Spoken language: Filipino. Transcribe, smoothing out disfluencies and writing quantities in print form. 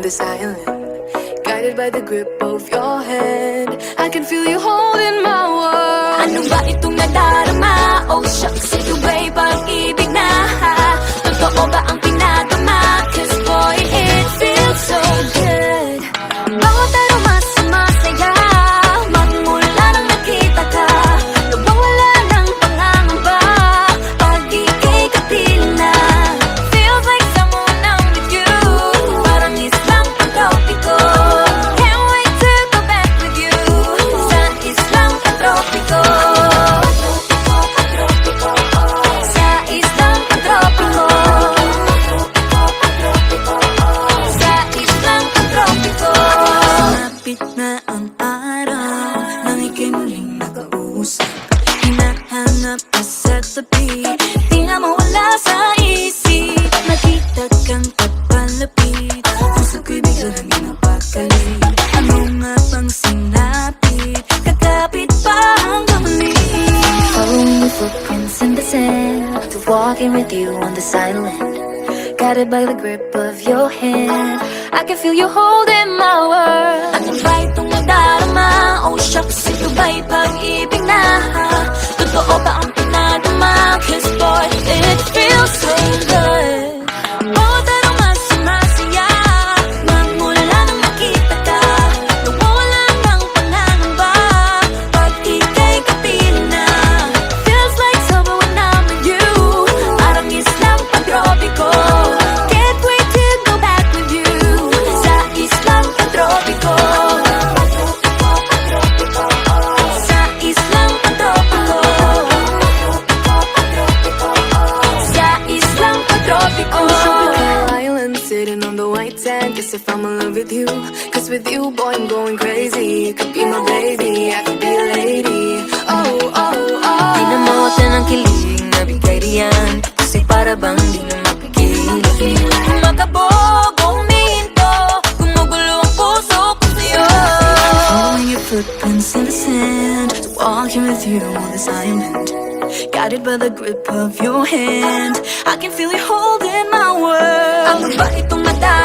this island, guided by the grip of your hand. I can feel you holding my world. Ano ba itong nadarama? Oh shucks, ito ba'y pag-ibig na? Totoo ba ang pinadama? Cause boy, it feels so good. Bawat aroma sumasaya, magmula nang nakita ka. Nawawala ng pangangamba, pag ika'y kapiling na. Feels like someone I'm with you, parang islang pantropiko. Can't wait to go back with you, sa islang pantropiko. Sa islang pantropiko. Sa islang pantropiko. Malapit na ang araw nang ika'y muling nakausap. Hinahanap ka sa tabi, di na mawala sa isip. Nakita kang papalapit, puso ko'y bigla naging napakali. Ano nga bang sinapit, kakapit pa hanggang muli. Following the footprints in the sand, to walking with you on this island, guided by the grip of your hand. I can feel you holding my world. Ano ba itong nadarama? Oh shucks, ito ba'y pag-ibig na? Totoo ba ang pinadama? Cause boy, it feels so good. Bawat aroma sumasaya, magmula nang makita ka. Nawawala ng pangangamba, pag ika'y kapiling na. Feels like summer when I'm with you, parang islang pantropiko. Can't wait to go back with you, sa islang pantropiko. Sa islang pantropiko. Sa islang pantropiko. Island sitting on the white sand. Guess if I'm in love with you, cause with you, boy, I'm going crazy. You could be my baby, I could be a lady. Oh, oh, oh. Di na mawata ng kilig na bigay riyan, kasi para bang di na mapigilan. Kumakabog, humihinto, gumugulo ang puso ko sa'yo. Following your footprints in the sand, walking with you on this island, guided by the grip of your hand. I can feel you holding my world. Ano ba itong nadarama?